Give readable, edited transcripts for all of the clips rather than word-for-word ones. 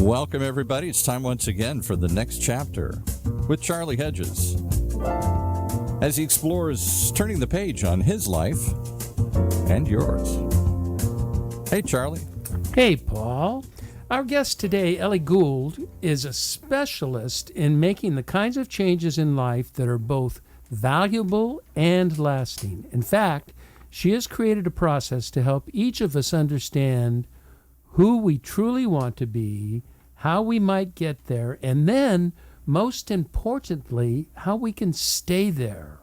Welcome, everybody. It's time once again for the next chapter with Charlie Hedges as he explores turning the page on his life and yours. Hey, Charlie. Hey, Paul. Our guest today, Ellie Gould, is a specialist in making the kinds of changes in life that are both valuable and lasting. In fact, she has created a process to help each of us understand who we truly want to be, how we might get there, and then, most importantly, how we can stay there.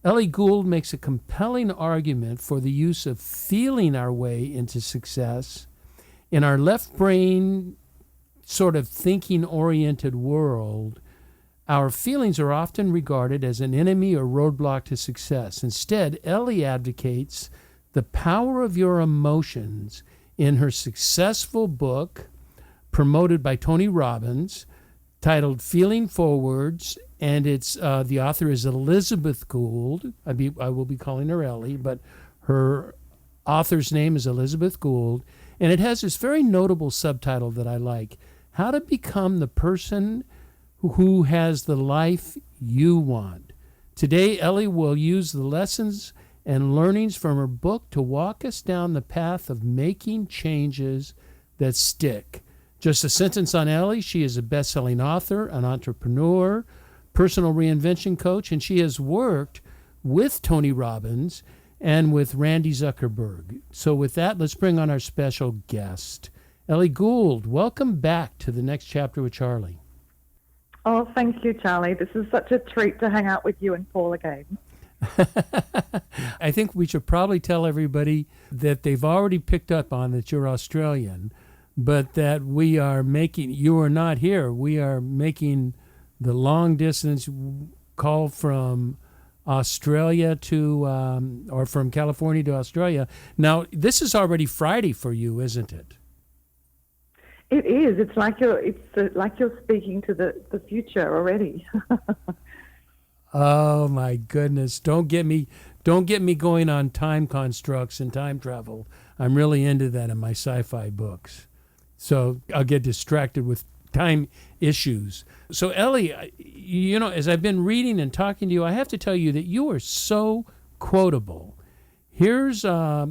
Ellie Gould makes a compelling argument for the use of feeling our way into success. In our left brain, sort of thinking-oriented world, our feelings are often regarded as an enemy or roadblock to success. Instead, Ellie advocates the power of your emotions in her successful book, promoted by Tony Robbins, titled Feeling Forwards, and it's the author is Elizabeth Gould. I will be calling her Ellie, but her author's name is Elizabeth Gould, and it has this very notable subtitle that I like: How to Become the Person Who Has the Life You Want. Today, Ellie will use the lessons and learnings from her book to walk us down the path of making changes that stick. Just a sentence on Ellie: she is a best-selling author, an entrepreneur, personal reinvention coach, and she has worked with Tony Robbins and with Randy Zuckerberg. So with that, let's bring on our special guest. Ellie Gould, welcome back to the next chapter with Charlie. Oh, thank you, Charlie. This is such a treat to hang out with you and Paul again. I think we should probably tell everybody that they've already picked up on that you're Australian, but that we are making, you are not here, we are making the long distance call from Australia to, or from California to Australia. Now, this is already Friday for you, isn't it? It is. It's like you're speaking to the future already. Oh my goodness! Don't get me going on time constructs and time travel. I'm really into that in my sci-fi books, so I'll get distracted with time issues. So Ellie, as I've been reading and talking to you, I have to tell you that you are so quotable. Here's a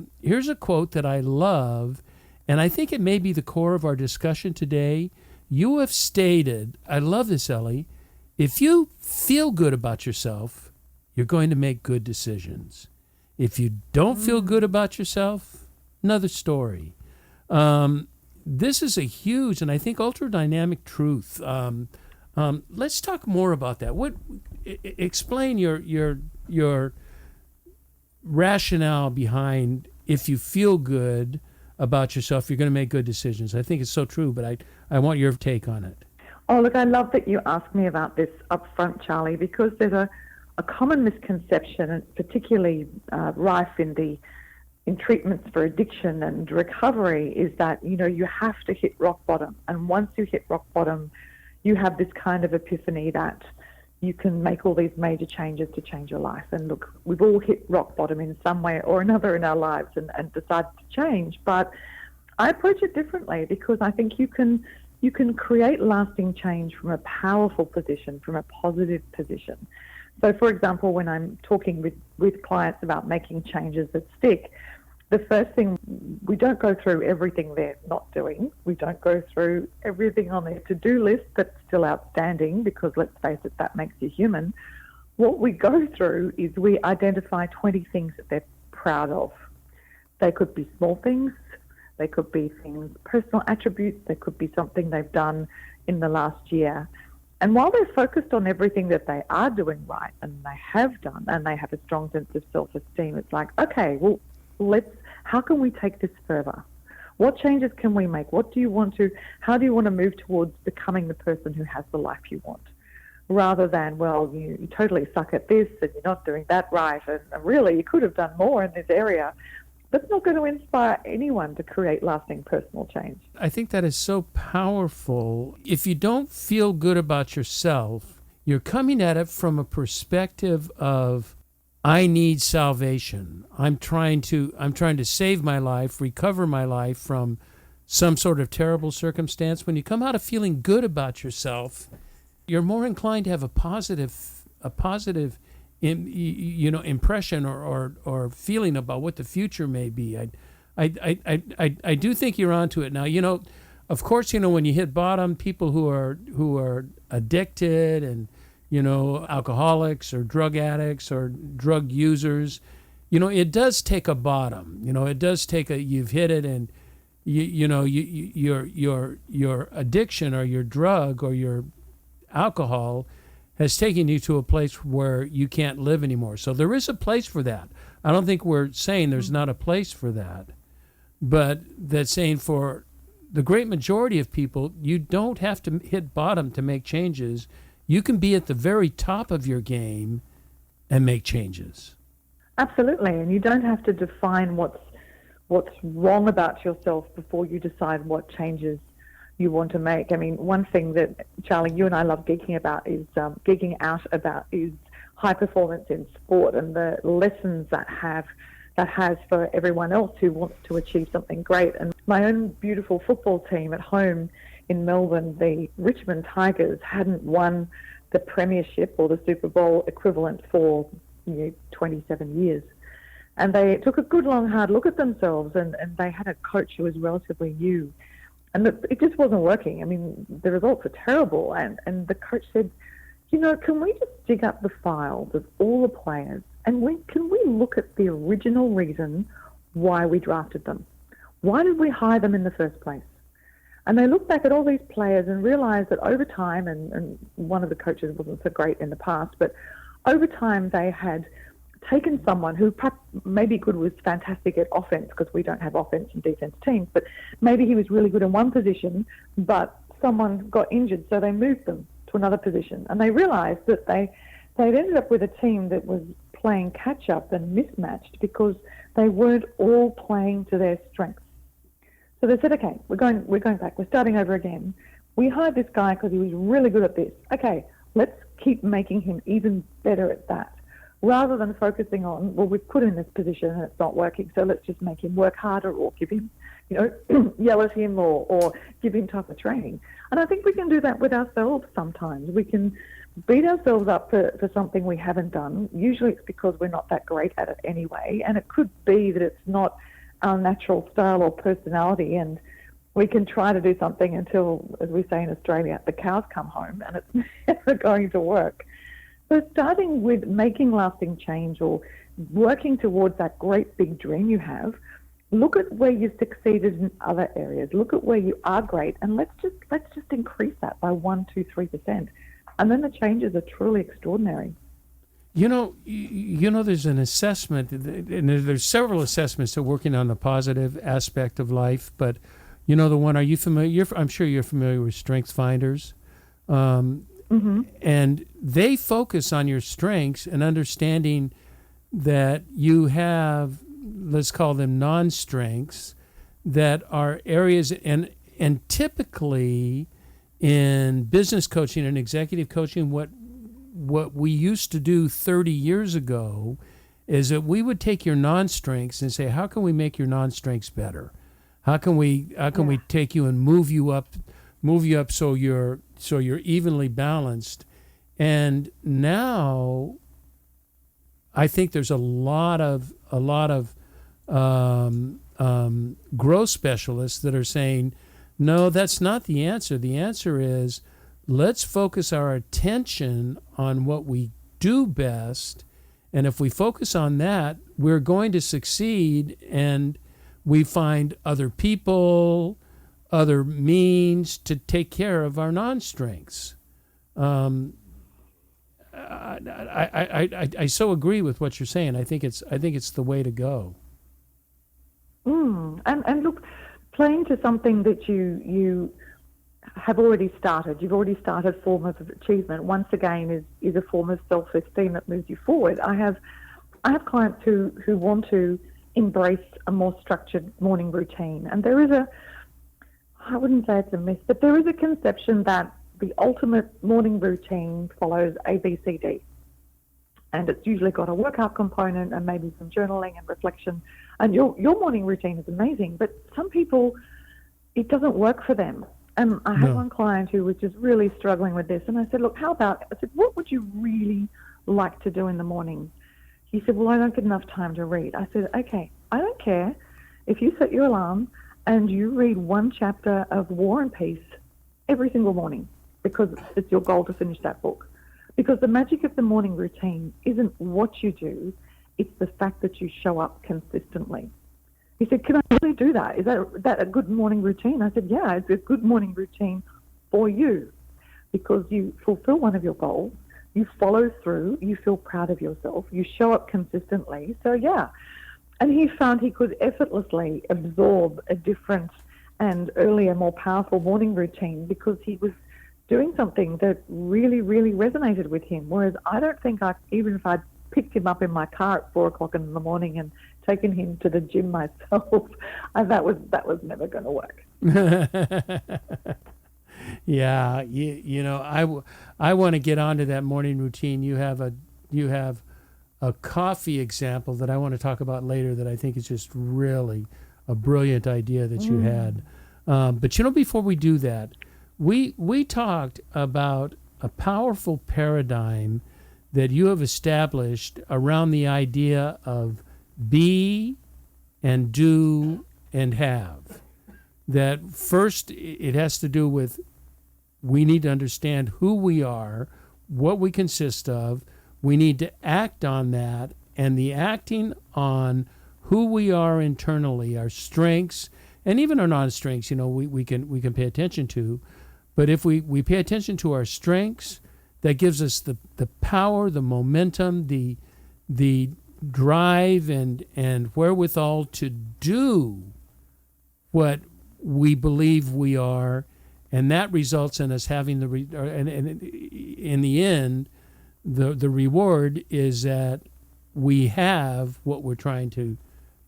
quote that I love, and I think it may be the core of our discussion today. You have stated, I love this, Ellie, if you feel good about yourself, you're going to make good decisions. If you don't feel good about yourself, another story. This is a huge and I think ultra-dynamic truth. Let's talk more about that. Explain your rationale behind if you feel good about yourself, you're going to make good decisions. I think it's so true, but I want your take on it. Oh, look, I love that you asked me about this up front, Charlie, because there's a common misconception, and particularly rife in treatments for addiction and recovery, is that, you have to hit rock bottom. And once you hit rock bottom, you have this kind of epiphany that you can make all these major changes to change your life. And look, we've all hit rock bottom in some way or another in our lives and decided to change. But I approach it differently because I think you can create lasting change from a powerful position, from a positive position. So, for example, when I'm talking with clients about making changes that stick, the first thing, we don't go through everything they're not doing. We don't go through everything on their to-do list that's still outstanding, because let's face it, that makes you human. What we go through is we identify 20 things that they're proud of. They could be small things. They could be things, personal attributes. They could be something they've done in the last year. And while they're focused on everything that they are doing right and they have done, and they have a strong sense of self-esteem, it's like, okay, well, how can we take this further? What changes can we make? How do you want to move towards becoming the person who has the life you want? Rather than, well, you totally suck at this and you're not doing that right, and really you could have done more in this area. That's not going to inspire anyone to create lasting personal change. I think that is so powerful. If you don't feel good about yourself, you're coming at it from a perspective of, I need salvation. I'm trying to save my life, recover my life from some sort of terrible circumstance, when you come out of feeling good about yourself, you're more inclined to have a positive impression or feeling about what the future may be. I do think you're onto it now. Of course, when you hit bottom, people who are addicted and alcoholics or drug addicts or drug users, it does take a bottom. It does take you've hit it, and your addiction or your drug or your alcohol has taken you to a place where you can't live anymore. So there is a place for that. I don't think we're saying there's not a place for that, but that's saying for the great majority of people, you don't have to hit bottom to make changes. You can be at the very top of your game and make changes. Absolutely, and you don't have to define what's wrong about yourself before you decide what changes you want to make. I mean, one thing that, Charlie, you and I love geeking out about is high performance in sport and the lessons that has for everyone else who wants to achieve something great. And my own beautiful football team at home in Melbourne, the Richmond Tigers, hadn't won the premiership or the Super Bowl equivalent for 27 years. And they took a good long hard look at themselves, and they had a coach who was relatively new. And it just wasn't working. I mean, the results were terrible. And the coach said, can we just dig up the files of all the players and can we look at the original reason why we drafted them? Why did we hire them in the first place? And they looked back at all these players and realized that over time, and one of the coaches wasn't so great in the past, but over time they had taken someone who perhaps maybe was fantastic at offense, because we don't have offense and defense teams, but maybe he was really good in one position, but someone got injured, so they moved them to another position. And they realized that they'd ended up with a team that was playing catch-up and mismatched because they weren't all playing to their strengths. So they said, okay, we're going back. We're starting over again. We hired this guy because he was really good at this. Okay, let's keep making him even better at that, rather than focusing on, well, we've put him in this position and it's not working, so let's just make him work harder or give him, yell at him or give him tougher training. And I think we can do that with ourselves sometimes. We can beat ourselves up for something we haven't done. Usually it's because we're not that great at it anyway, and it could be that it's not our natural style or personality, and we can try to do something until, as we say in Australia, the cows come home, and it's never going to work. So starting with making lasting change or working towards that great big dream you have, look at where you've succeeded in other areas. Look at where you are great, and let's just increase that by 1, 2, 3%, and then the changes are truly extraordinary. There's an assessment, and there's several assessments to working on the positive aspect of life. But the one, are you familiar? I'm sure you're familiar with Strengths Finders. And they focus on your strengths and understanding that you have, let's call them non-strengths, that are areas, and typically in business coaching and executive coaching, what we used to do 30 years ago is that we would take your non-strengths and say, how can we make your non-strengths better? How can we take you and move you up so you're evenly balanced? And now I think there's a lot of growth specialists that are saying, no, that's not the answer. The answer is, let's focus our attention on what we do best, and if we focus on that, we're going to succeed, and we find other people, other means to take care of our non-strengths. I so agree with what you're saying. I think it's the way to go. And look, playing to something that you have already started. You've already started form of achievement. Once again, is a form of self-esteem that moves you forward. I have clients who want to embrace a more structured morning routine, and there is I wouldn't say it's a myth, but there is a conception that the ultimate morning routine follows A, B, C, D, and it's usually got a workout component and maybe some journaling and reflection. And your morning routine is amazing, but some people it doesn't work for them. And I had one client who was just really struggling with this. And I said, look, I said, what would you really like to do in the morning? He said, well, I don't get enough time to read. I said, okay, I don't care if you set your alarm and you read one chapter of War and Peace every single morning, because it's your goal to finish that book. Because the magic of the morning routine isn't what you do, it's the fact that you show up consistently. He said, can I really do that? Is that a good morning routine? I said, yeah, it's a good morning routine for you, because you fulfill one of your goals, you follow through, you feel proud of yourself, you show up consistently. So, yeah. And he found he could effortlessly absorb a different and earlier, more powerful morning routine because he was doing something that really, really resonated with him. Whereas I don't think even if I'd picked him up in my car at 4 o'clock in the morning and taken him to the gym myself, that was never going to work. Yeah, you know, I want to get onto that morning routine. You have a coffee example that I want to talk about later that I think is just really a brilliant idea that you had. But you know, before we do that, we talked about a powerful paradigm that you have established around the idea of be and do and have. That first, it has to do with we need to understand who we are, what we consist of. We need to act on that, and the acting on who we are internally, our strengths, and even our non-strengths, you know, we can pay attention to. But if we pay attention to our strengths, that gives us the power, the momentum, the drive and wherewithal to do what we believe we are, and that results in us having and in the end, the reward is that we have what we're trying to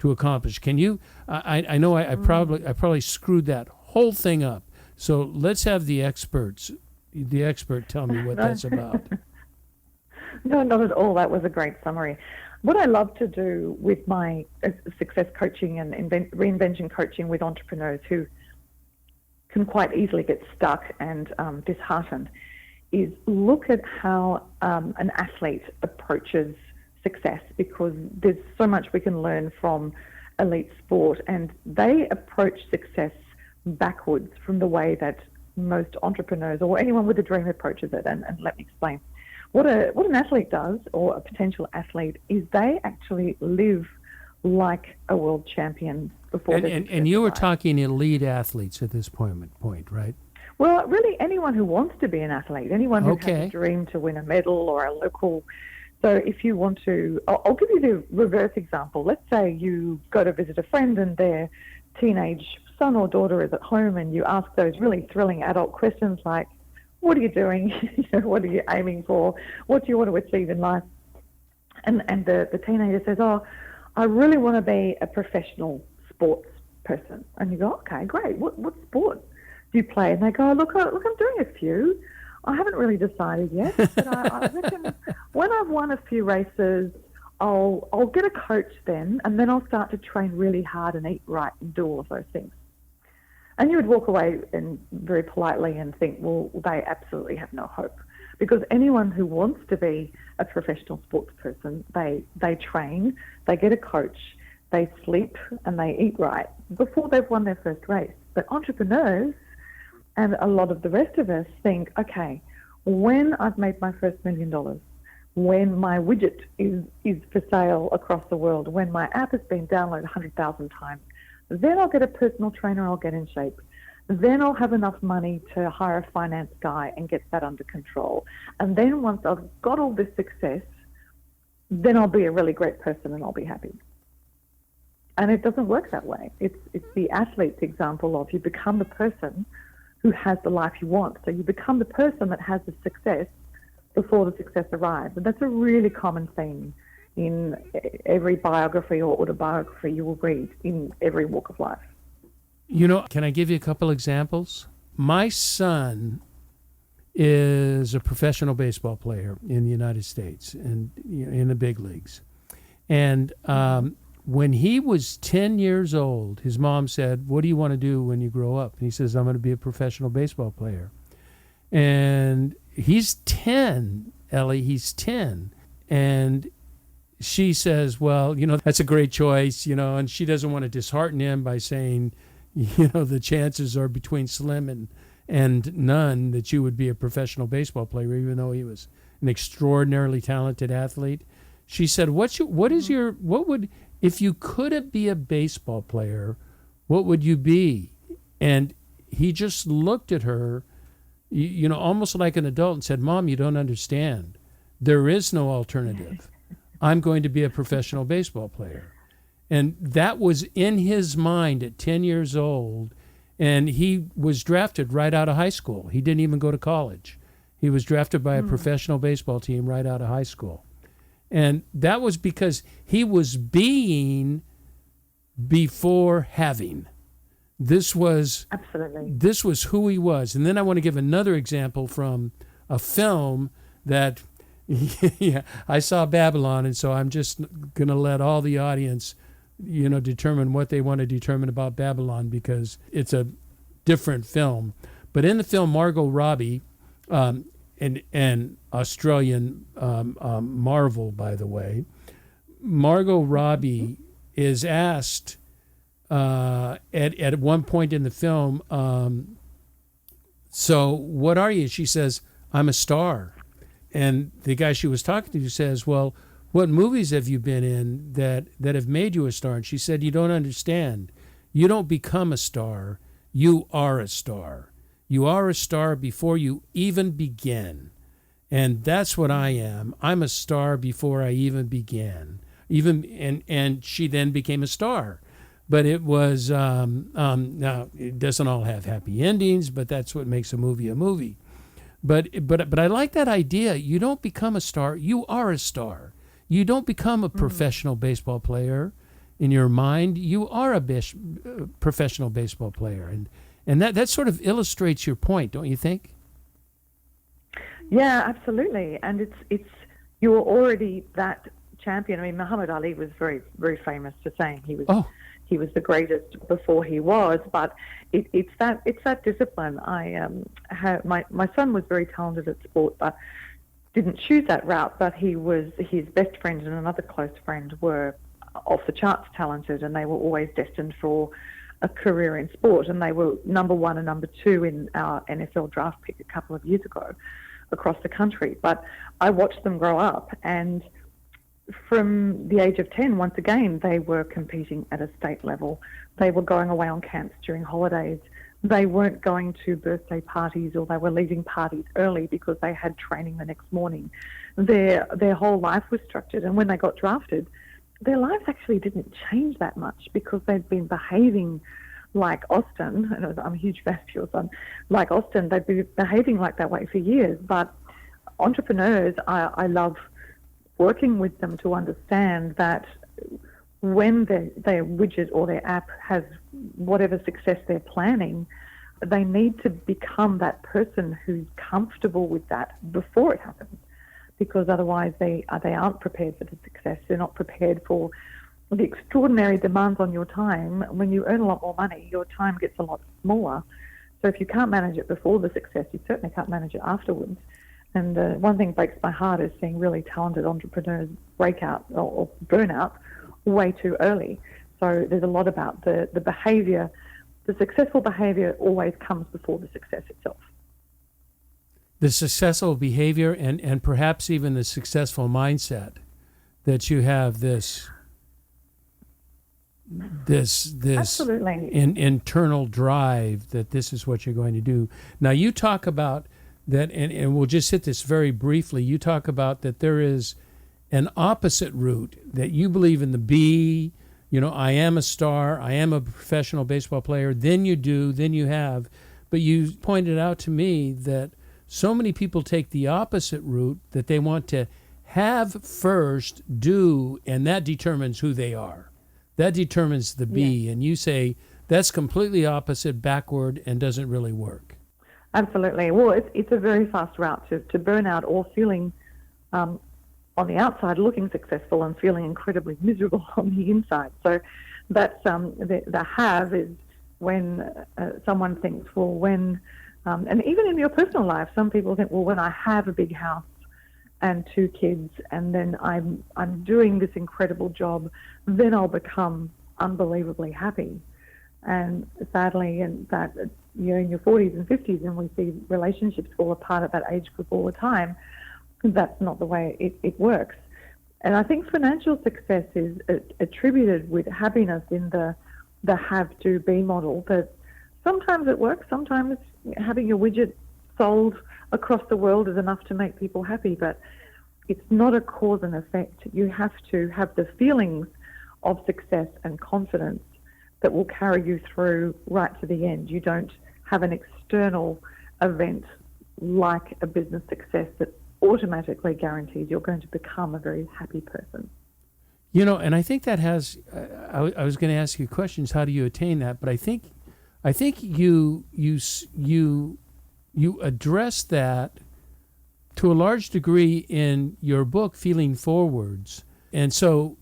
accomplish. Can you? I know I probably screwed that whole thing up. So let's have the expert tell me what that's about. No, not at all. That was a great summary. What I love to do with my success coaching and reinvention coaching with entrepreneurs who can quite easily get stuck and disheartened is look at how an athlete approaches success, because there's so much we can learn from elite sport, and they approach success backwards from the way that most entrepreneurs or anyone with a dream approaches it. And let me explain. What an athlete does, or a potential athlete, is they actually live like a world champion before. And you were talking elite athletes at this point, right? Well, really anyone who wants to be an athlete, anyone who has a dream to win a medal or a local. So if you want to, I'll give you the reverse example. Let's say you go to visit a friend and their teenage son or daughter is at home, and you ask those really thrilling adult questions like, what are you doing? What are you aiming for? What do you want to achieve in life? And the teenager says, I really want to be a professional sports person. And you go, okay, great. What sport do you play? And they go, look, I'm doing a few. I haven't really decided yet, but I reckon when I've won a few races, I'll get a coach then, and then I'll start to train really hard and eat right and do all of those things. And you would walk away and very politely and think, well, they absolutely have no hope. Because anyone who wants to be a professional sports person, they train, they get a coach, they sleep and they eat right before they've won their first race. But entrepreneurs and a lot of the rest of us think, okay, when I've made my first $1 million, when my widget is for sale across the world, when my app has been downloaded 100,000 times, then I'll get a personal trainer, I'll get in shape. Then I'll have enough money to hire a finance guy and get that under control. And then once I've got all this success, then I'll be a really great person and I'll be happy. And it doesn't work that way. It's the athlete's example of you become the person who has the life you want. So you become the person that has the success before the success arrives. And that's a really common theme in every biography or autobiography you will read in every walk of life. You know, can I give you a couple examples? My son is a professional baseball player in the United States and in the big leagues. And when he was 10 years old, his mom said, "What do you want to do when you grow up?" And he says, "I'm going to be a professional baseball player." And he's 10, Ellie, he's 10. And she says, "Well, that's a great choice, and she doesn't want to dishearten him by saying, the chances are between slim and none that you would be a professional baseball player, even though he was an extraordinarily talented athlete." She said, if you couldn't be a baseball player, what would you be? And he just looked at her, almost like an adult and said, "Mom, you don't understand. There is no alternative. I'm going to be a professional baseball player." And that was in his mind at 10 years old. And he was drafted right out of high school. He didn't even go to college. He was drafted by a professional baseball team right out of high school. And that was because he was being before having. This was who he was. And then I want to give another example from a film that I saw Babylon, and so I'm just going to let all the audience determine what they want to determine about Babylon, because it's a different film. But in the film, Margot Robbie, and Australian marvel, by the way, Margot Robbie is asked at one point in the film, "So what are you?" She says, "I'm a star." And the guy she was talking to says, "Well, what movies have you been in that have made you a star?" And she said, "You don't understand. You don't become a star. You are a star. You are a star before you even begin." And that's what I am. I'm a star before I even began. And she then became a star. But it was, now it doesn't all have happy endings, but that's what makes a movie a movie. But I like that idea. You don't become a star. You are a star. You don't become a professional baseball player in your mind. You are a professional baseball player. And that sort of illustrates your point, don't you think? Yeah, absolutely. And it's you're already that champion. I mean, Muhammad Ali was very, very famous for saying he was the greatest before he was. But it's that discipline. My son was very talented at sport, but didn't choose that route. But his best friend and another close friend were off the charts talented, and they were always destined for a career in sport. And they were number 1 and number 2 in our NFL draft pick a couple of years ago across the country. But I watched them grow up, and from the age of 10, once again, they were competing at a state level. They were going away on camps during holidays. They weren't going to birthday parties, or they were leaving parties early because they had training the next morning. Their whole life was structured, and when they got drafted, their lives actually didn't change that much because they'd been behaving like Austin, and I'm a huge fan of your son, like Austin, they'd been behaving like that way for years. But entrepreneurs, I love working with them to understand that when their widget or their app has whatever success they're planning, they need to become that person who's comfortable with that before it happens, because otherwise they aren't prepared for the success. They're not prepared for the extraordinary demands on your time. When you earn a lot more money, your time gets a lot smaller. So if you can't manage it before the success, you certainly can't manage it afterwards. And one thing breaks my heart is seeing really talented entrepreneurs break out or burn out way too early. So there's a lot about the behavior. The successful behavior always comes before the success itself. The successful behavior and perhaps even the successful mindset that you have this Absolutely. internal drive that this is what you're going to do. Now you talk about that, and we'll just hit this very briefly. You talk about that there is an opposite route, that you believe in the B, I am a star, I am a professional baseball player, then you have. But you pointed out to me that so many people take the opposite route, that they want to have first, do, and that determines who they are. That determines the B. Yeah. And you say that's completely opposite, backward, and doesn't really work. Absolutely. Well, it's a very fast route to burnout or feeling on the outside looking successful and feeling incredibly miserable on the inside. So that's the have is when someone thinks, well, when, and even in your personal life, some people think, well, when I have a big house and 2 kids, and then I'm doing this incredible job, then I'll become unbelievably happy. And sadly, in your 40s and 50s, and we see relationships fall apart at that age group all the time, that's not the way it works. And I think financial success is attributed with happiness in the have-to-be model, that sometimes it works, sometimes having your widget sold across the world is enough to make people happy, but it's not a cause and effect. You have to have the feelings of success and confidence that will carry you through right to the end. You don't have an external event like a business success that automatically guarantees you're going to become a very happy person. And I think that has, I was going to ask you questions, how do you attain that? But I think you address that to a large degree in your book, Feeling Forwards. And so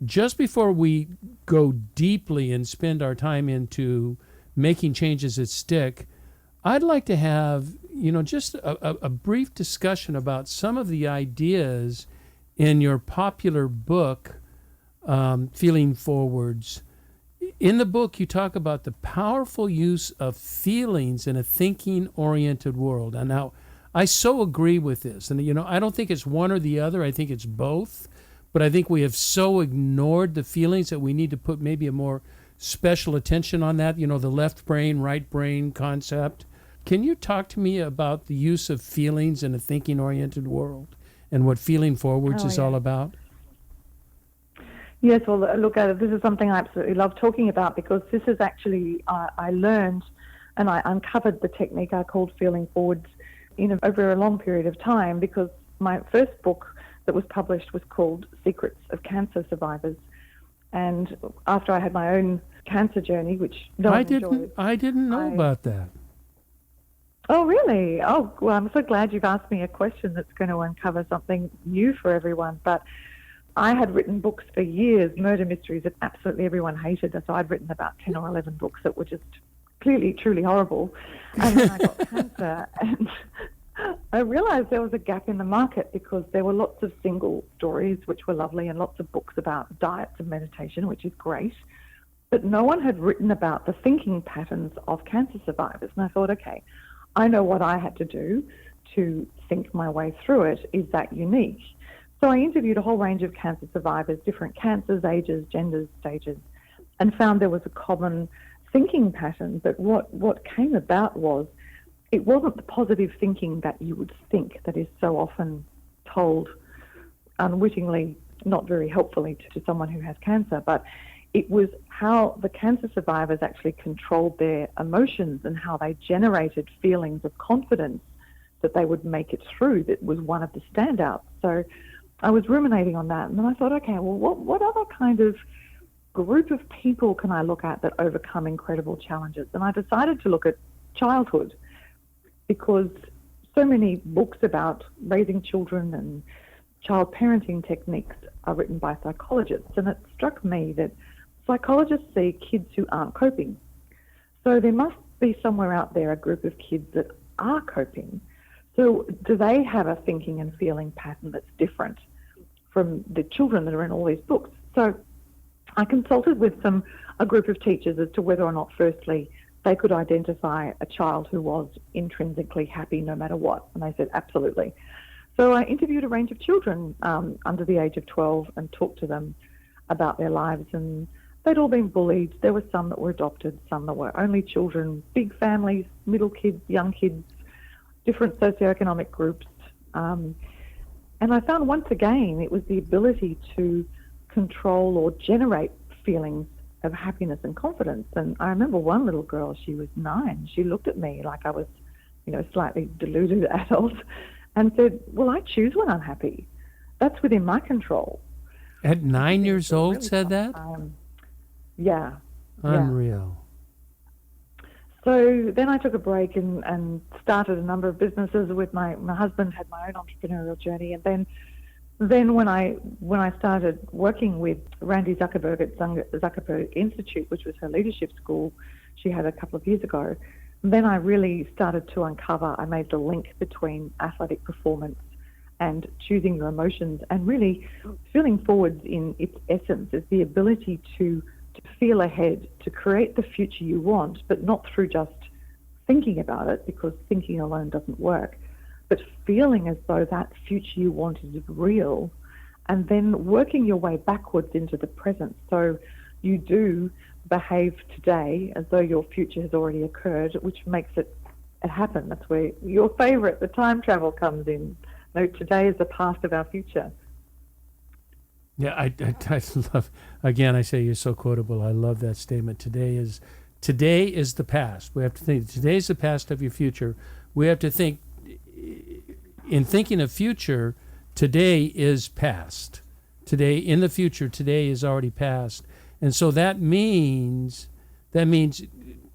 just before we go deeply and spend our time into making changes that stick, I'd like to have, just a brief discussion about some of the ideas in your popular book, Feeling Forwards. In the book, you talk about the powerful use of feelings in a thinking-oriented world. And now, I so agree with this. And, I don't think it's one or the other. I think it's both. But I think we have so ignored the feelings that we need to put maybe a more special attention on that, the left brain, right brain concept. Can you talk to me about the use of feelings in a thinking-oriented world and what Feeling Forwards is all about? Yes, well, look, this is something I absolutely love talking about, because this is actually, I learned and I uncovered the technique I called Feeling Forwards over a long period of time, because my first book that was published was called Secrets of Cancer Survivors. And after I had my own cancer journey, which I didn't know about that. Oh, really? Oh, well, I'm so glad you've asked me a question that's going to uncover something new for everyone. But I had written books for years, murder mysteries that absolutely everyone hated. So I'd written about 10 or 11 books that were just clearly, truly horrible. And then I got cancer, and I realized there was a gap in the market, because there were lots of single stories, which were lovely, and lots of books about diets and meditation, which is great. But no one had written about the thinking patterns of cancer survivors. And I thought, okay, I know what I had to do to think my way through it. Is that unique? So I interviewed a whole range of cancer survivors, different cancers, ages, genders, stages, and found there was a common thinking pattern. But what came about was, it wasn't the positive thinking that you would think that is so often told unwittingly, not very helpfully to someone who has cancer, but it was how the cancer survivors actually controlled their emotions and how they generated feelings of confidence that they would make it through. That was one of the standouts. So I was ruminating on that, and then I thought, okay, well, what other kind of group of people can I look at that overcome incredible challenges? And I decided to look at childhood, because so many books about raising children and child parenting techniques are written by psychologists, and it struck me that psychologists see kids who aren't coping. So there must be somewhere out there a group of kids that are coping. So do they have a thinking and feeling pattern that's different from the children that are in all these books? So I consulted with a group of teachers as to whether or not, firstly, they could identify a child who was intrinsically happy no matter what. And they said, absolutely. So I interviewed a range of children under the age of 12 and talked to them about their lives. And they'd all been bullied. There were some that were adopted, some that were only children, big families, middle kids, young kids, different socioeconomic groups. And I found once again it was the ability to control or generate feelings of happiness and confidence. And I remember one little girl, she was 9. She looked at me like I was, slightly deluded adult, and said, well, I choose when I'm happy. That's within my control. At 9 years old, really said that? Yeah. Unreal. Yeah. So then I took a break and started a number of businesses with my husband, had my own entrepreneurial journey, and then then when I started working with Randy Zuckerberg at Zuckerberg Institute, which was her leadership school she had a couple of years ago, then I really started to uncover. I made the link between athletic performance and choosing your emotions, and really feeling forwards in its essence is the ability to feel ahead, to create the future you want, but not through just thinking about it, because thinking alone doesn't work, but feeling as though that future you want is real, and then working your way backwards into the present. So you do behave today as though your future has already occurred, which makes it happen. That's where your favorite, the time travel, comes in. No, today is the past of our future. Yeah, I love, again, I say you're so quotable. I love that statement. Today is the past. We have to think, today's the past of your future. We have to think, in thinking of future, today is past. Today, in the future, today is already past. And so that means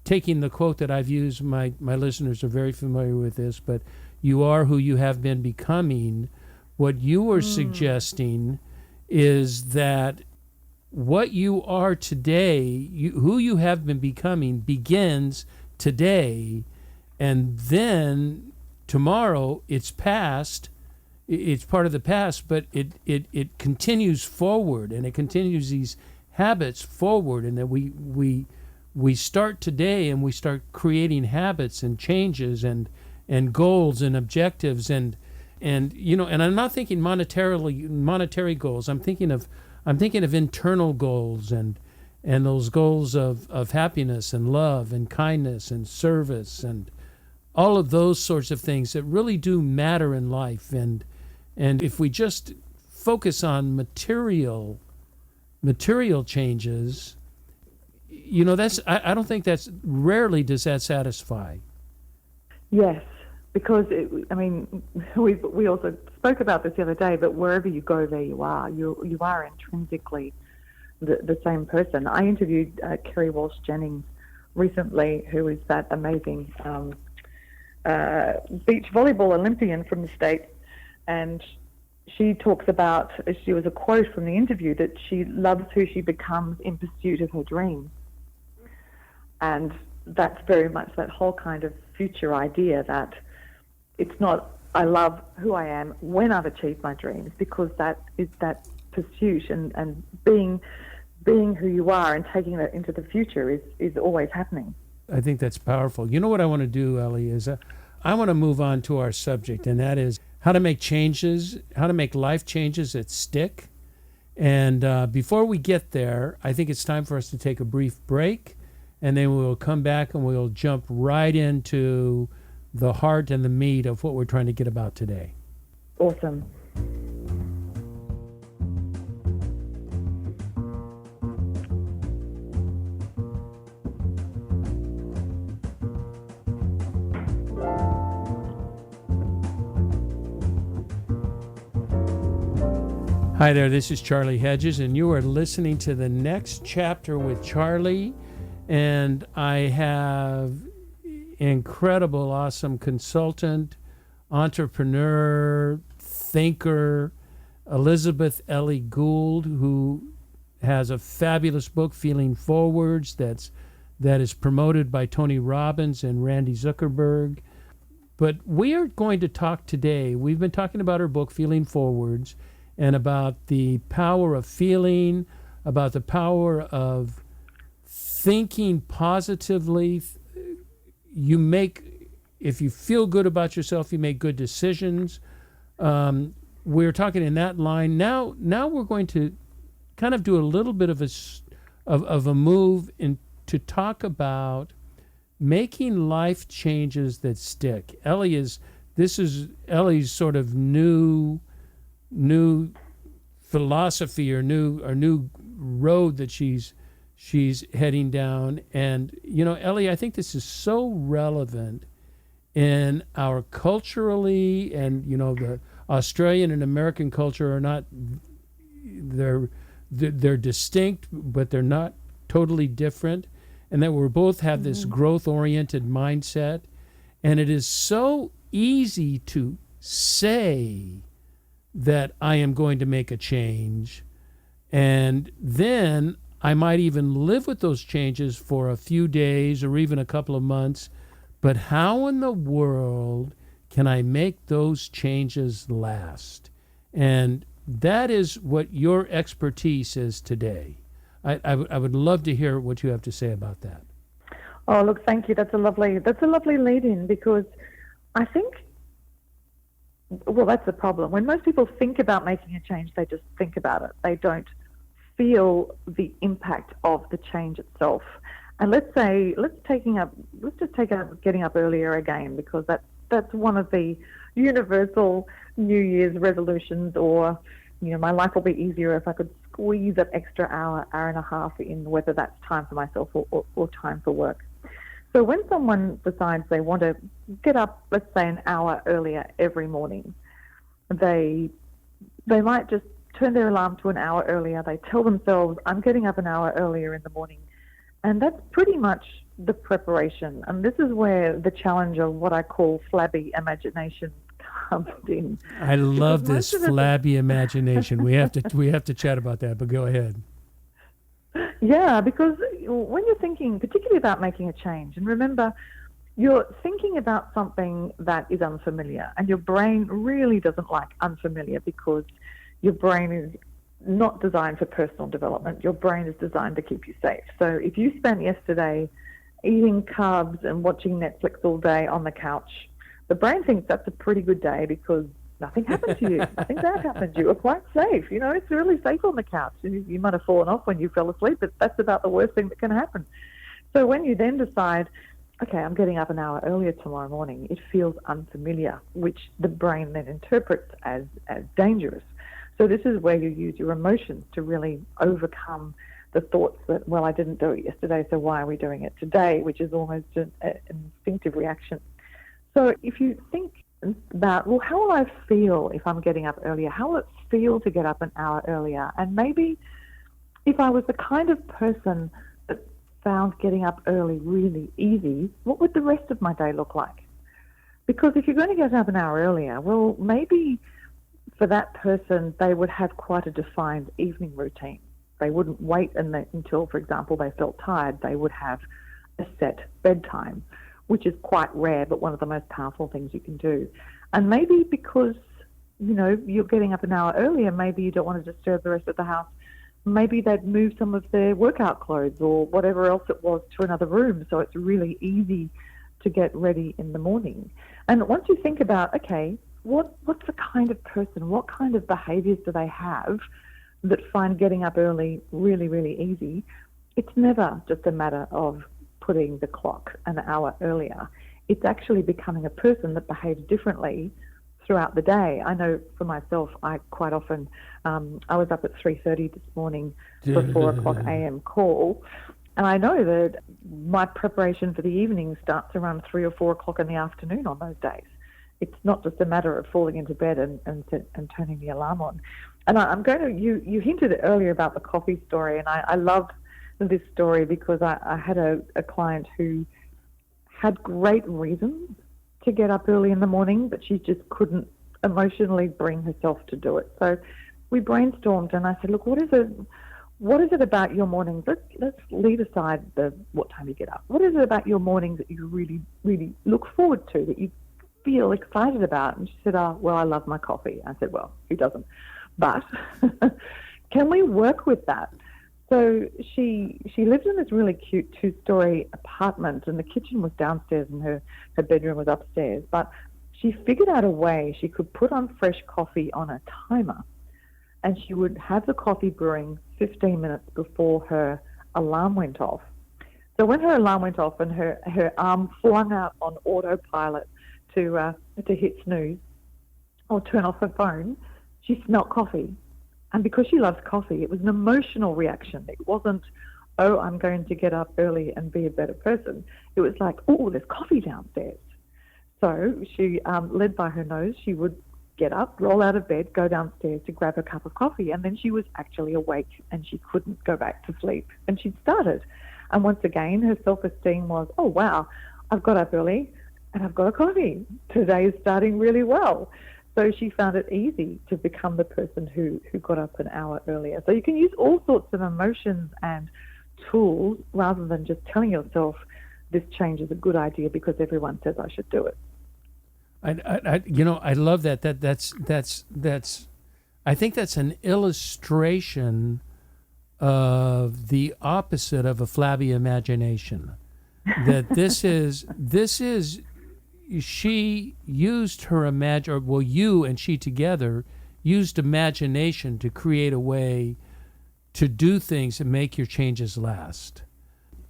taking the quote that I've used, my listeners are very familiar with this, but you are who you have been becoming. What you are suggesting is that what you are today, who you have been becoming, begins today, and then tomorrow it's past. It's part of the past, but it continues forward, and it continues these habits forward, and that we start today, and we start creating habits and changes and goals and objectives and I'm not thinking monetary goals. I'm thinking of internal goals and those goals of happiness and love and kindness and service and all of those sorts of things that really do matter in life. And if we just focus on material changes, that's I don't think that's, rarely does that satisfy. Yes, because we also spoke about this the other day, but wherever you go, there you are. You are intrinsically the same person. I interviewed Kerry Walsh Jennings recently, who is that amazing beach volleyball Olympian from the States, and she talks about, she was a quote from the interview, that she loves who she becomes in pursuit of her dreams. And that's very much that whole kind of future idea, that it's not, I love who I am when I've achieved my dreams, because that is that pursuit and being who you are and taking that into the future is always happening. I think that's powerful. You know what I want to do, Ellie, is I want to move on to our subject, and that is how to make changes, how to make life changes that stick. And before we get there, I think it's time for us to take a brief break, and then we'll come back and we'll jump right into the heart and the meat of what we're trying to get about today. Awesome. Hi there, this is Charlie Hedges, and you are listening to the next chapter with Charlie. And I have incredible, awesome consultant, entrepreneur, thinker, Elizabeth Ellie Gould, who has a fabulous book, Feeling Forwards, that is promoted by Tony Robbins and Randy Zuckerberg. But we are going to talk today, we've been talking about her book, Feeling Forwards, and about the power of feeling, about the power of thinking positively. If you feel good about yourself, you make good decisions. We're talking in that line. Now we're going to kind of do a little bit of a move to talk about making life changes that stick. This is Ellie's sort of new philosophy or new road that she's heading down. And Ellie, I think this is so relevant in our culturally, and the Australian and American culture are not, they're distinct, but they're not totally different, and that we both have this growth-oriented mindset. And it is so easy to say that I am going to make a change. And then I might even live with those changes for a few days or even a couple of months. But how in the world can I make those changes last? And that is what your expertise is today. I would love to hear what you have to say about that. Oh, look, thank you. That's a lovely lead-in, because I think, well, that's the problem. When most people think about making a change, they just think about it. They don't feel the impact of the change itself. And let's just take up getting up earlier again, because that's one of the universal New Year's resolutions, or, my life will be easier if I could squeeze that extra hour and a half in, whether that's time for myself or time for work. So when someone decides they want to get up, let's say, an hour earlier every morning, they might just turn their alarm to an hour earlier. They tell themselves, I'm getting up an hour earlier in the morning. And that's pretty much the preparation. And this is where the challenge of what I call flabby imagination comes in. I love this flabby imagination. We have to chat about that, but go ahead. Yeah, because when you're thinking particularly about making a change, and remember, you're thinking about something that is unfamiliar, and your brain really doesn't like unfamiliar, because your brain is not designed for personal development. Your brain is designed to keep you safe. So if you spent yesterday eating carbs and watching Netflix all day on the couch, the brain thinks that's a pretty good day because nothing happened to you. Nothing bad happened. You were quite safe. It's really safe on the couch. You might have fallen off when you fell asleep, but that's about the worst thing that can happen. So when you then decide, okay, I'm getting up an hour earlier tomorrow morning, it feels unfamiliar, which the brain then interprets as dangerous. So this is where you use your emotions to really overcome the thoughts that, well, I didn't do it yesterday, so why are we doing it today, which is almost an instinctive reaction. So if you think about, well, how will I feel if I'm getting up earlier? How will it feel to get up an hour earlier? And maybe if I was the kind of person that found getting up early really easy, what would the rest of my day look like? Because if you're going to get up an hour earlier, well, maybe for that person, they would have quite a defined evening routine. They wouldn't wait until, for example, they felt tired. They would have a set bedtime, which is quite rare, but one of the most powerful things you can do. And maybe because, you're getting up an hour earlier, maybe you don't want to disturb the rest of the house. Maybe they'd move some of their workout clothes or whatever else it was to another room, so it's really easy to get ready in the morning. And once you think about, okay, what's the kind of person, what kind of behaviours do they have that find getting up early really, really easy? It's never just a matter of putting the clock an hour earlier. It's actually becoming a person that behaves differently throughout the day. I know for myself, I quite often, I was up at 3:30 this morning for 4 o'clock a.m. call, and I know that my preparation for the evening starts around 3 or 4 o'clock in the afternoon on those days. It's not just a matter of falling into bed and turning the alarm on. And I'm going to, you hinted earlier about the coffee story, and I loved this story because I had a client who had great reasons to get up early in the morning, but she just couldn't emotionally bring herself to do it. So we brainstormed, and I said, look, what is it about your mornings? Let's leave aside what time you get up. What is it about your mornings that you really, really look forward to, that you feel excited about? And she said, well, I love my coffee. I said, well, who doesn't? But can we work with that? So she lived in this really cute 2-story apartment, and the kitchen was downstairs and her bedroom was upstairs. But she figured out a way she could put on fresh coffee on a timer, and she would have the coffee brewing 15 minutes before her alarm went off. So when her alarm went off and her arm flung out on autopilot to hit snooze or turn off her phone, she smelt coffee. And because she loves coffee, it was an emotional reaction. It wasn't, oh, I'm going to get up early and be a better person. It was like, oh, there's coffee downstairs. So she, led by her nose, she would get up, roll out of bed, go downstairs to grab a cup of coffee, and then she was actually awake and she couldn't go back to sleep. And she'd started. And once again, her self-esteem was, oh, wow, I've got up early and I've got a coffee. Today is starting really well. So she found it easy to become the person who got up an hour earlier. So you can use all sorts of emotions and tools rather than just telling yourself this change is a good idea because everyone says I should do it. I love that. That's. I think that's an illustration of the opposite of a flabby imagination. That this is she used her you and she together used imagination to create a way to do things and make your changes last.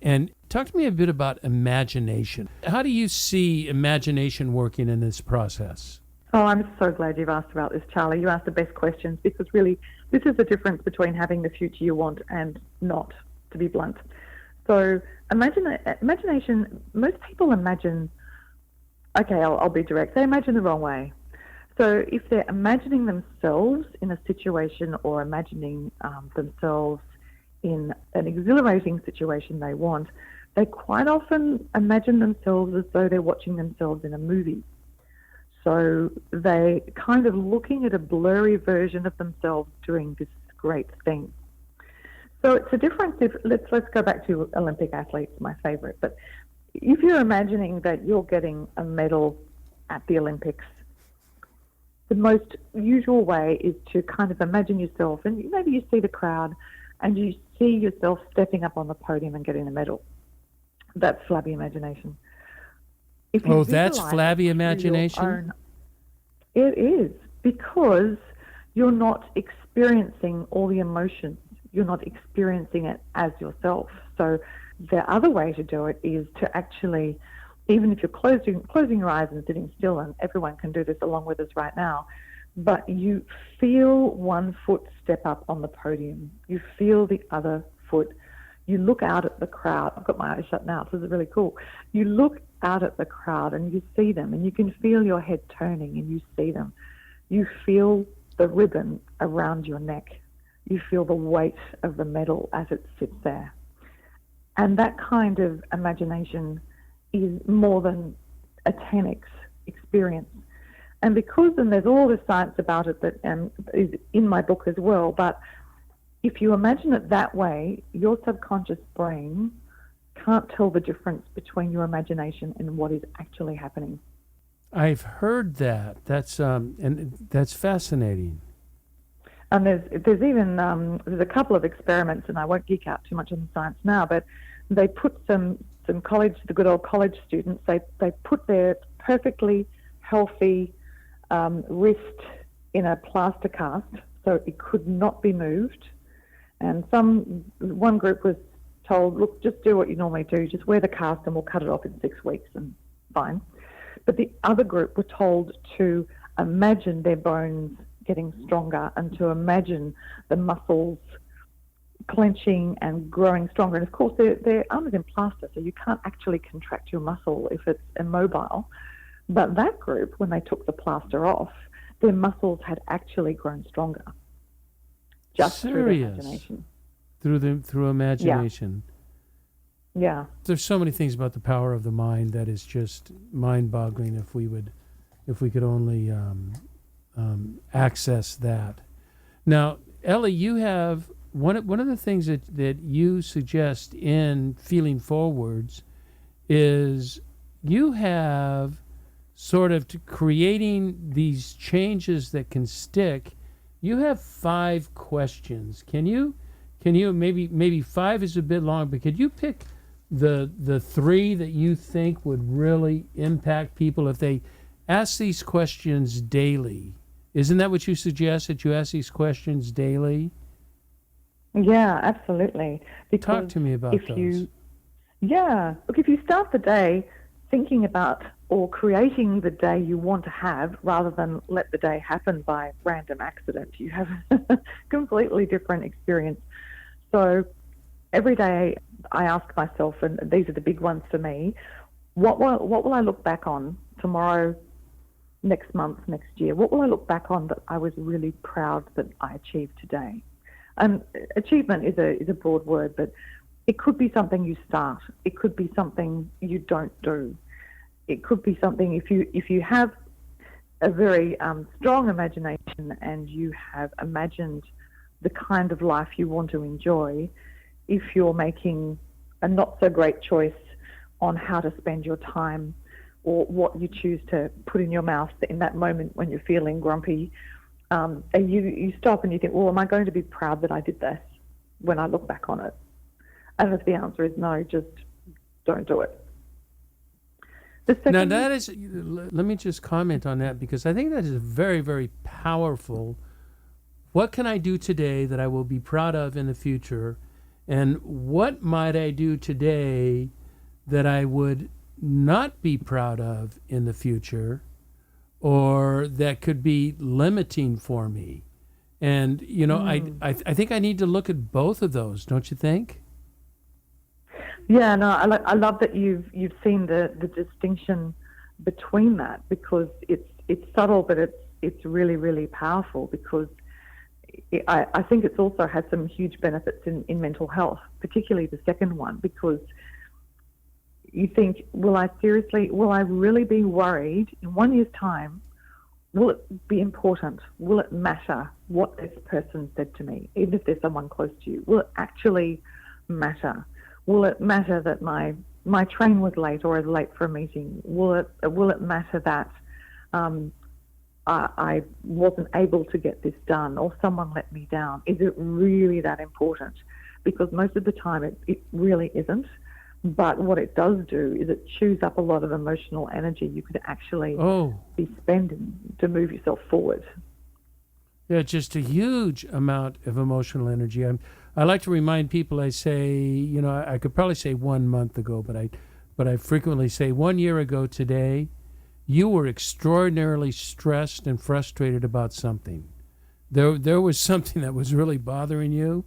And talk to me a bit about imagination. How do you see imagination working in this process? Oh, I'm so glad you've asked about this, Charlie. You asked the best questions because really this is the difference between having the future you want and not, to be blunt. So imagination, most people imagine, okay, I'll be direct, they imagine the wrong way. So if they're imagining themselves in a situation or imagining themselves in an exhilarating situation they want, they quite often imagine themselves as though they're watching themselves in a movie. So they kind of looking at a blurry version of themselves doing this great thing. So it's a difference if, let's go back to Olympic athletes, my favorite. But if you're imagining that you're getting a medal at the Olympics, the most usual way is to kind of imagine yourself, and maybe you see the crowd and you see yourself stepping up on the podium and getting a medal. That's flabby imagination. That's flabby imagination? It is, because you're not experiencing all the emotions. You're not experiencing it as yourself. So the other way to do it is to actually, even if you're closing your eyes and sitting still, and everyone can do this along with us right now, but you feel one foot step up on the podium. You feel the other foot. You look out at the crowd. I've got my eyes shut now, so this is really cool. You look out at the crowd and you see them, and you can feel your head turning and you see them. You feel the ribbon around your neck. You feel the weight of the medal as it sits there. And that kind of imagination is more than a 10x experience. And there's all this science about it that is in my book as well, but if you imagine it that way, your subconscious brain can't tell the difference between your imagination and what is actually happening. I've heard that. That's fascinating. And there's even there's a couple of experiments, and I won't geek out too much on the science now, but they put the good old college students, they put their perfectly healthy wrist in a plaster cast, so it could not be moved. And one group was told, look, just do what you normally do, just wear the cast and we'll cut it off in 6 weeks and fine. But the other group were told to imagine their bones getting stronger and to imagine the muscles clenching and growing stronger. And of course, they're armored in plaster, so you can't actually contract your muscle if it's immobile. But that group, when they took the plaster off, their muscles had actually grown stronger. Just through their imagination. Through imagination. Yeah. There's so many things about the power of the mind that is just mind-boggling if we could only access that. Now, Ellie, you have one of the things that you suggest in Feeling Forwards is you have sort of creating these changes that can stick. You have 5 questions. Can you maybe 5 is a bit long, but could you pick the 3 that you think would really impact people if they ask these questions daily? Isn't that what you suggest, that you ask these questions daily? Yeah, absolutely. Talk to me about those. Look, if you start the day thinking about or creating the day you want to have rather than let the day happen by random accident, you have a completely different experience. So every day I ask myself, and these are the big ones for me, what will I look back on tomorrow, next month, next year? What will I look back on that I was really proud that I achieved today? And achievement is a broad word, but it could be something you start. It could be something you don't do. It could be something if you have a very strong imagination and you have imagined the kind of life you want to enjoy, if you're making a not so great choice on how to spend your time or what you choose to put in your mouth in that moment when you're feeling grumpy, and you stop and you think, well, am I going to be proud that I did this when I look back on it? And if the answer is no, just don't do it. Now, that is, let me just comment on that, because I think that is very, very powerful. What can I do today that I will be proud of in the future? And what might I do today that I would not be proud of in the future, or that could be limiting for me? And, I think I need to look at both of those, don't you think? Yeah, no, I love that you've seen the distinction between that, because it's subtle, but it's really, really powerful, because I think it's also has some huge benefits in mental health, particularly the second one, because you think, will I really be worried in 1 year's time? Will it be important? Will it matter what this person said to me, even if there's someone close to you? Will it actually matter? Will it matter that my train was late or I was late for a meeting? Will it matter that I wasn't able to get this done or someone let me down? Is it really that important? Because most of the time it really isn't. But what it does do is it chews up a lot of emotional energy you could actually be spending to move yourself forward. Yeah, just a huge amount of emotional energy. I like to remind people, I say, I could probably say 1 month ago, but I frequently say 1 year ago today, you were extraordinarily stressed and frustrated about something. There was something that was really bothering you.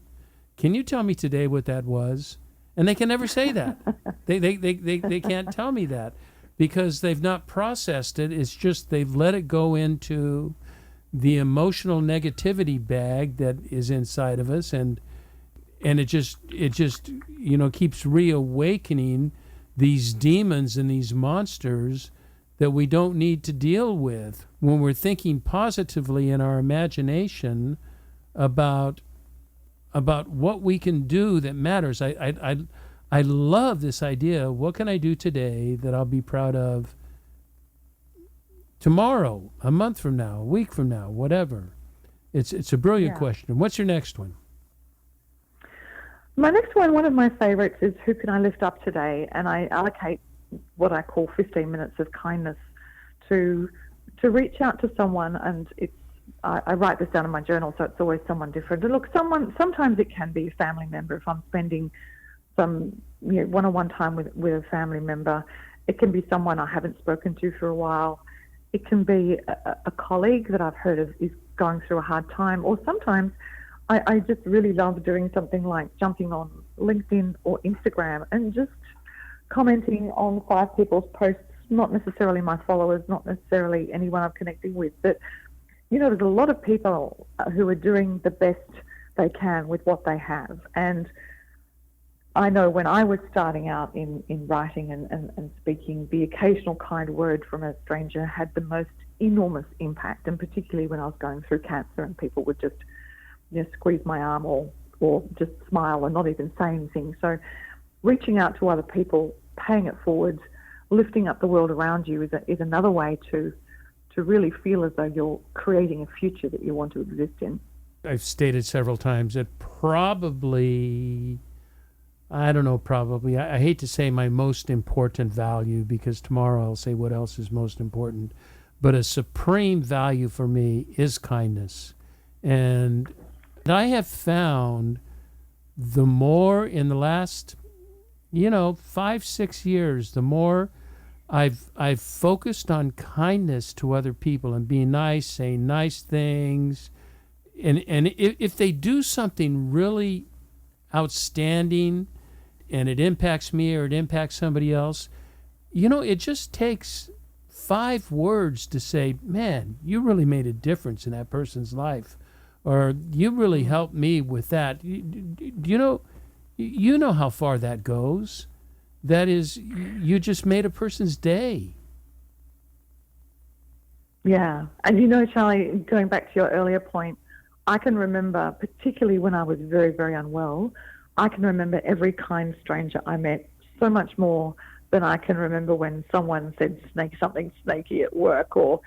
Can you tell me today what that was? And they can never say that. They can't tell me that, because they've not processed it. It's just they've let it go into the emotional negativity bag that is inside of us, and it just keeps reawakening these demons and these monsters that we don't need to deal with when we're thinking positively in our imagination about what we can do that matters. I love this idea. What can I do today that I'll be proud of tomorrow, a month from now, a week from now, whatever? It's a brilliant question. What's your next one? My next one of my favorites, is who can I lift up today? And I allocate what I call 15 minutes of kindness to reach out to someone, and I write this down in my journal, so it's always someone different. And look, sometimes it can be a family member. If I'm spending some one-on-one time with a family member, it can be someone I haven't spoken to for a while. It can be a colleague that I've heard is going through a hard time, or sometimes I just really love doing something like jumping on LinkedIn or Instagram and just commenting on 5 people's posts, not necessarily my followers, not necessarily anyone I'm connecting with, but there's a lot of people who are doing the best they can with what they have. And I know when I was starting out in writing and speaking, the occasional kind word from a stranger had the most enormous impact, and particularly when I was going through cancer and people would just squeeze my arm or just smile and not even say anything. So reaching out to other people, paying it forward, lifting up the world around you is another way to really feel as though you're creating a future that you want to exist in. I've stated several times that probably, I hate to say my most important value, because tomorrow I'll say what else is most important, but a supreme value for me is kindness. And I have found the more in the last, 5-6 years, the more I've focused on kindness to other people and being nice, saying nice things, and if they do something really outstanding and it impacts me or it impacts somebody else, it just takes 5 words to say, man, you really made a difference in that person's life, or you really helped me with that. You know how far that goes. That is, you just made a person's day. Yeah. And Charlie, going back to your earlier point, I can remember, particularly when I was very, very unwell, I can remember every kind stranger I met so much more than I can remember when someone said something snaky at work, or,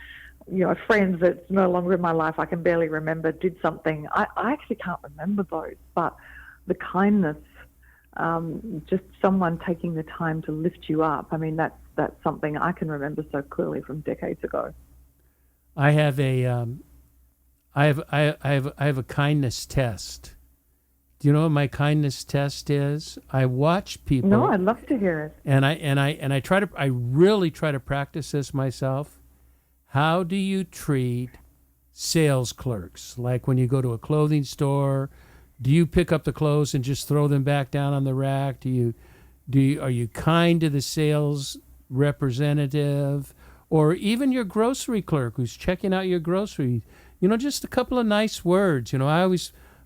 a friend that's no longer in my life, I can barely remember, did something. I actually can't remember those, but the kindness, just someone taking the time to lift you up, I mean, that's something I can remember so clearly from decades ago. I have a kindness test. Do you know what my kindness test is? I watch people. No, I'd love to hear it. And I really try to practice this myself. How do you treat sales clerks? Like when you go to a clothing store, do you pick up the clothes and just throw them back down on the rack? Are you kind to the sales representative, or even your grocery clerk who's checking out your groceries? Just a couple of nice words.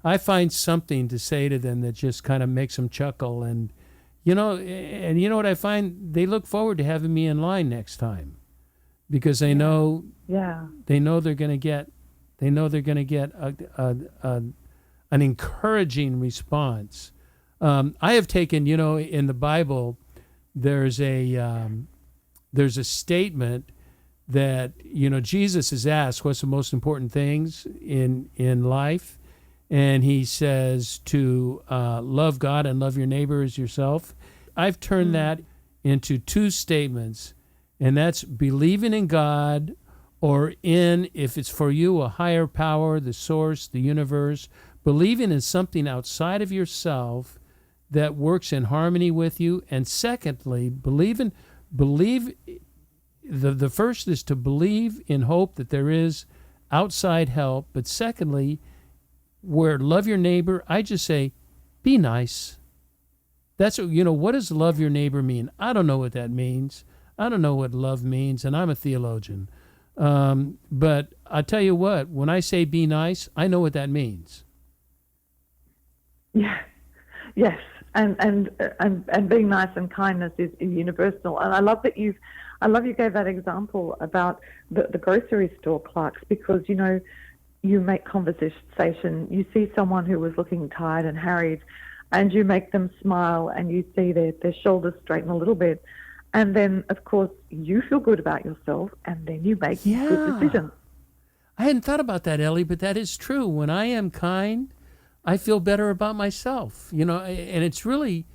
I find something to say to them that just kind of makes them chuckle, and you know what I find? They look forward to having me in line next time, because they know they're going to get an encouraging response. I have taken, in the Bible, there's a statement that Jesus is asked what's the most important things in life, and he says to love God and love your neighbor as yourself. I've turned that into two statements, and that's believing in God, or in, if it's for you, a higher power, the source, the universe, believing in something outside of yourself that works in harmony with you. And secondly, the first is to believe in hope that there is outside help. But secondly, where love your neighbor, I just say, be nice. That's, what does love your neighbor mean? I don't know what that means. I don't know what love means, and I'm a theologian. But I tell you what, when I say be nice, I know what that means. Yeah. Yes. And being nice and kindness is universal. And I love you gave that example about the grocery store clerks, because, you make conversation. You see someone who was looking tired and harried, and you make them smile, and you see their shoulders straighten a little bit. And then, of course, you feel good about yourself, and then you make good decisions. I hadn't thought about that, Ellie, but that is true. When I am kind, I feel better about myself, and it's really,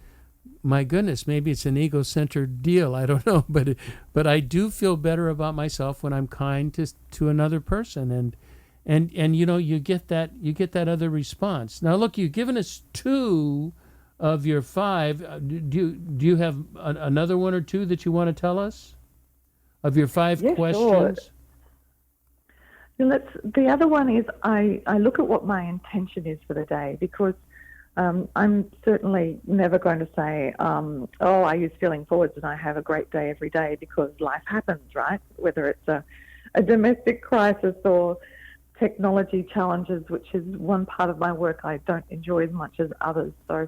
my goodness, maybe it's an ego-centered deal. I don't know, but I do feel better about myself when I'm kind to another person, and you get that other response. Now, look, you've given us 2 of your 5. Do you have another one or 2 that you want to tell us of your 5 questions? Sure. The other one is I look at what my intention is for the day, because I'm certainly never going to say, I use feeling forwards and I have a great day every day, because life happens, right? Whether it's a domestic crisis or technology challenges, which is one part of my work I don't enjoy as much as others. So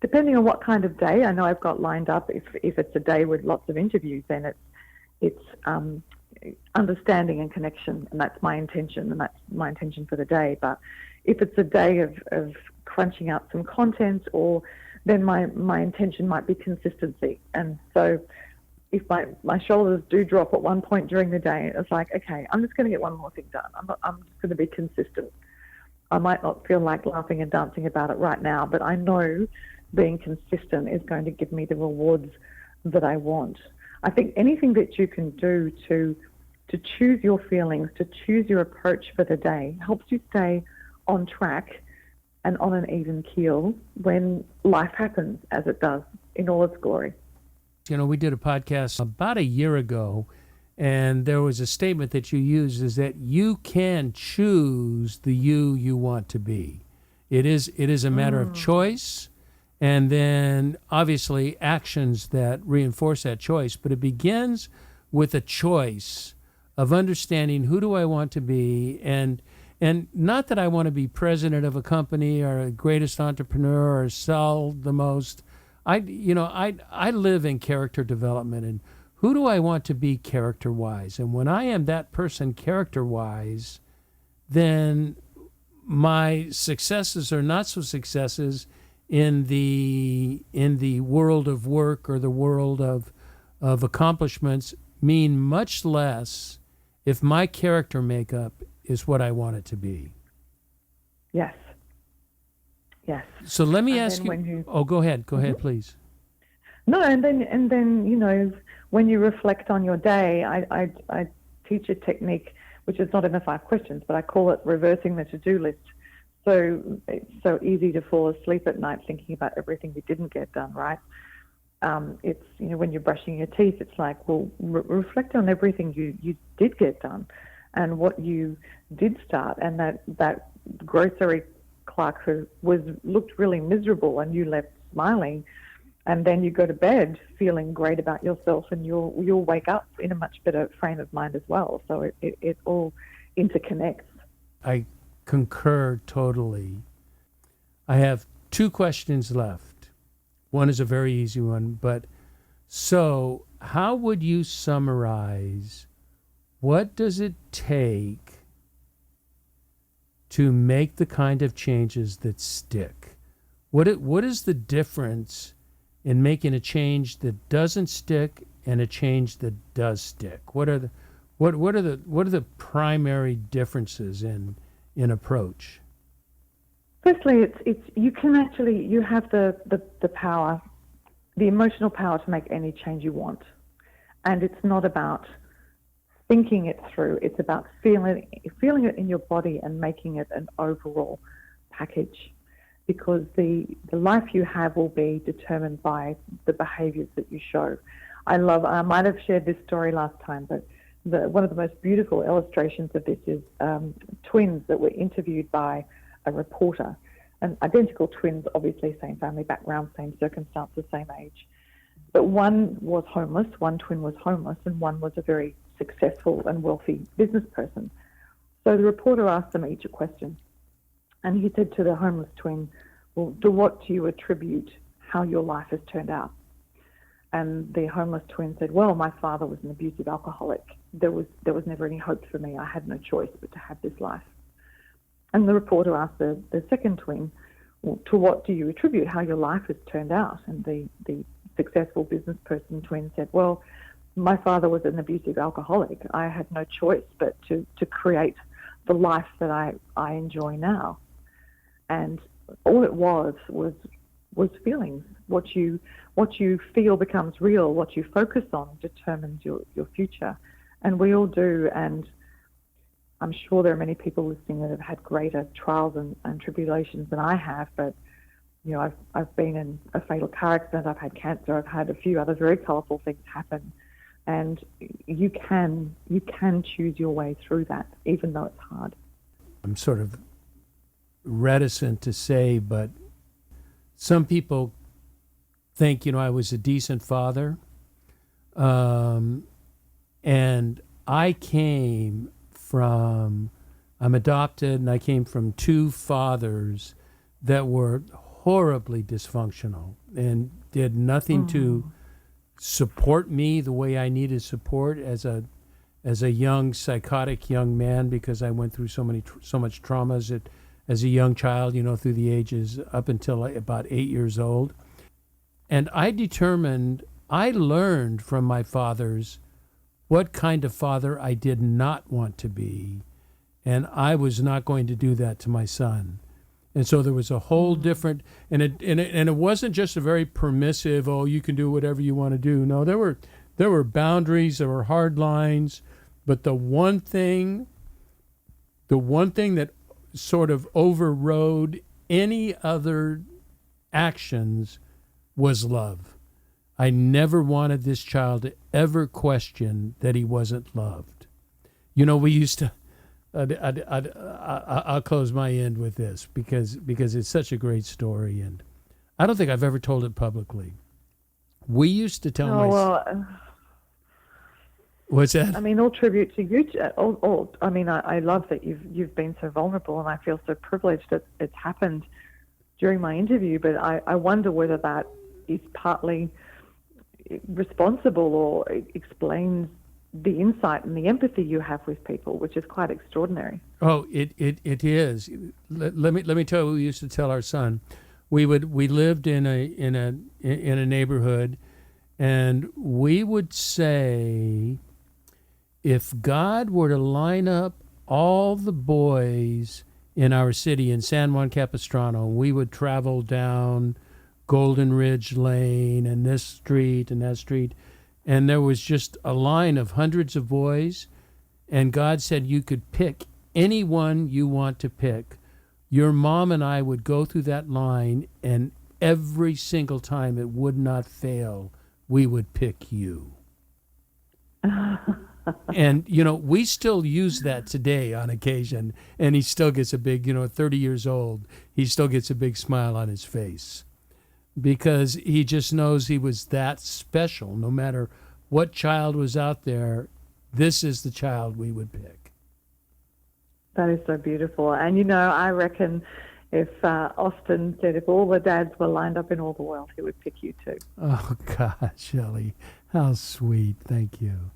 depending on what kind of day I know I've got lined up, if it's a day with lots of interviews, then it's understanding and connection, and that's my intention, for the day. But if it's a day of crunching out some content, or then my intention might be consistency. And so if my shoulders do drop at one point during the day, it's like, okay, I'm just going to get one more thing done. I'm just going to be consistent. I might not feel like laughing and dancing about it right now, but I know being consistent is going to give me the rewards that I want. I think anything that you can do to choose your feelings, to choose your approach for the day, helps you stay on track and on an even keel when life happens, as it does, in all its glory. We did a podcast about a year ago, and there was a statement that you used, is that you can choose the you want to be. It is a matter of choice, and then obviously actions that reinforce that choice. But it begins with a choice of understanding, who do I want to be, and not that I want to be president of a company or the greatest entrepreneur or sell the most. I live in character development, and who do I want to be character-wise? And when I am that person character-wise, then my successes or not so successes in the world of work or the world of accomplishments mean much less if my character makeup is what I want it to be. Yes. Yes. So let me ask you. Oh, go ahead. Go ahead, please. No, and then you know, when you reflect on your day, I teach a technique which is not in the 5 questions, but I call it reversing the to-do list. So it's so easy to fall asleep at night thinking about everything you didn't get done, right? It's, you know, when you're brushing your teeth, it's like, well, reflect on everything you did get done and what you did start, and that grocery clerk who looked really miserable and you left smiling, and then you go to bed feeling great about yourself, and you'll wake up in a much better frame of mind as well. So it all interconnects. I concur totally. I have 2 questions left. One is a very easy one, but so how would you summarize what does it take to make the kind of changes that stick? What is the difference in making a change that doesn't stick and a change that does stick? What are the primary differences in approach? Firstly, it's you have the power, the emotional power to make any change you want, and it's not about thinking it through. It's about feeling it in your body and making it an overall package, because the life you have will be determined by the behaviors that you show. I might have shared this story last time, but one of the most beautiful illustrations of this is twins that were interviewed by a reporter, and identical twins, obviously same family background, same circumstances, same age. But one was homeless, one twin was homeless, and one was a very successful and wealthy business person. So the reporter asked them each a question, and he said to the homeless twin, well, to what do you attribute how your life has turned out? And the homeless twin said, well, my father was an abusive alcoholic. There was never any hope for me. I had no choice but to have this life. And the reporter asked the second twin, well, to what do you attribute how your life has turned out? And the successful business person twin said, well, my father was an abusive alcoholic. I had no choice but to create the life that I enjoy now. And all it was feelings. What you feel becomes real. What you focus on determines your future. And we all do. And I'm sure there are many people listening that have had greater trials and tribulations than I have. But, you know, I've been in a fatal car accident. I've had cancer. I've had a few other very colourful things happen. And you can choose your way through that, even though it's hard. I'm sort of reticent to say, but some people think, you know, I was a decent father. And I'm adopted, and I came from 2 fathers that were horribly dysfunctional and did nothing to support me the way I needed support as a young, psychotic young man, because I went through so much traumas as a young child, you know, through the ages up until about 8 years old. And I learned from my fathers what kind of father I did not want to be, and I was not going to do that to my son. And so there was a whole different, and it wasn't just a very permissive, oh, you can do whatever you want to do. No, there were boundaries, there were hard lines, but the one thing that sort of overrode any other actions was love. I never wanted this child to ever question that he wasn't loved. You know, we used to, I'll close my end with this because it's such a great story, and I don't think I've ever told it publicly. We used to tell what's that? I mean, all tribute to you. I love that you've been so vulnerable, and I feel so privileged that it's happened during my interview. But I wonder whether that is partly responsible or explains the insight and the empathy you have with people, which is quite extraordinary. Oh, it is. Let me tell you what we used to tell our son. We lived in a neighborhood, and we would say, if God were to line up all the boys in our city in San Juan Capistrano, we would travel down Golden Ridge Lane and this street and that street, and there was just a line of hundreds of boys, and God said you could pick anyone you want to pick. Your mom and I would go through that line, and every single time, it would not fail, we would pick you. And, we still use that today on occasion, and he still gets a big, 30 years old, he still gets a big smile on his face, because he just knows he was that special. No matter what child was out there, this is the child we would pick. That is so beautiful. And, I reckon if Austin said if all the dads were lined up in all the world, he would pick you too. Oh, gosh, Ellie, how sweet. Thank you.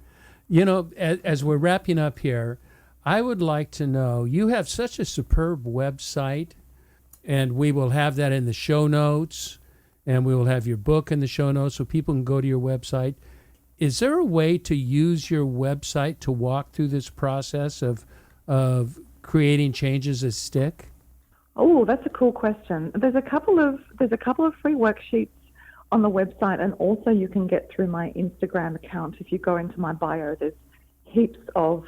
As we're wrapping up here, I would like to know, you have such a superb website, and we will have that in the show notes, and we will have your book in the show notes so people can go to your website. Is there a way to use your website to walk through this process of creating changes that stick? Oh, that's a cool question. There's a couple of free worksheets on the website, and also you can get through my Instagram account. If you go into my bio, there's heaps of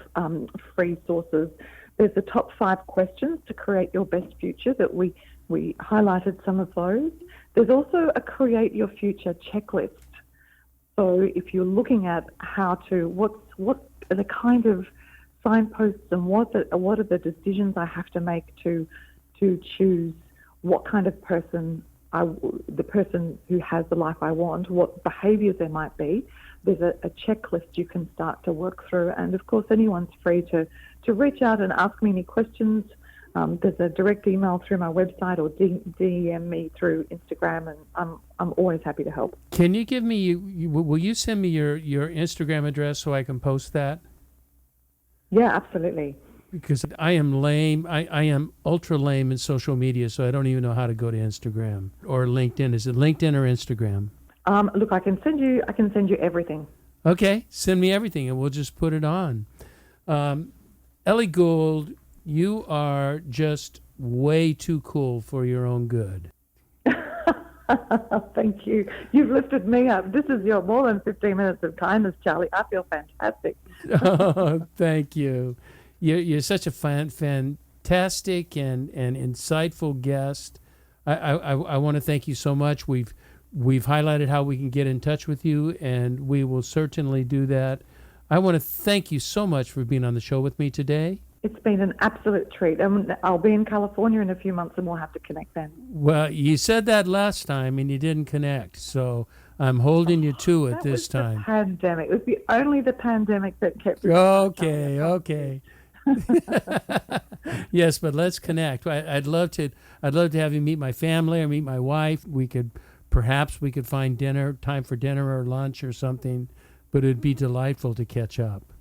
free sources. There's the top 5 questions to create your best future that we highlighted some of those. There's also a create your future checklist. So if you're looking at what are the kind of signposts and what are the decisions I have to make to choose what kind of person the person who has the life I want, what behaviours there might be. There's a checklist you can start to work through, and of course anyone's free to reach out and ask me any questions. There's a direct email through my website, or DM me through Instagram, and I'm always happy to help. Can you give me, will you send me your Instagram address so I can post that? Yeah, absolutely. Because I am lame. I am ultra lame in social media, so I don't even know how to go to Instagram or LinkedIn. Is it LinkedIn or Instagram? Look, I can send you everything. Okay, send me everything, and we'll just put it on. Ellie Gould, you are just way too cool for your own good. Thank you. You've lifted me up. This is your more than 15 minutes of kindness, Charlie. I feel fantastic. Oh, thank you. You're such a fantastic and insightful guest. I want to thank you so much. We've highlighted how we can get in touch with you, and we will certainly do that. I want to thank you so much for being on the show with me today. It's been an absolute treat. I'll be in California in a few months, and we'll have to connect then. Well, you said that last time, and you didn't connect, so I'm holding you to it this time. The pandemic. It was only the pandemic that kept. Okay. Yes, but let's connect. I'd love to have you meet my family or meet my wife. We could find time for dinner or lunch or something, but it'd be delightful to catch up.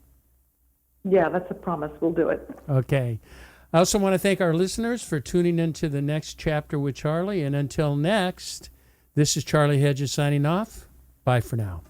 Yeah, that's a promise. We'll do it. Okay. I also want to thank our listeners for tuning into the next chapter with Charlie. And until next, this is Charlie Hedges signing off. Bye for now.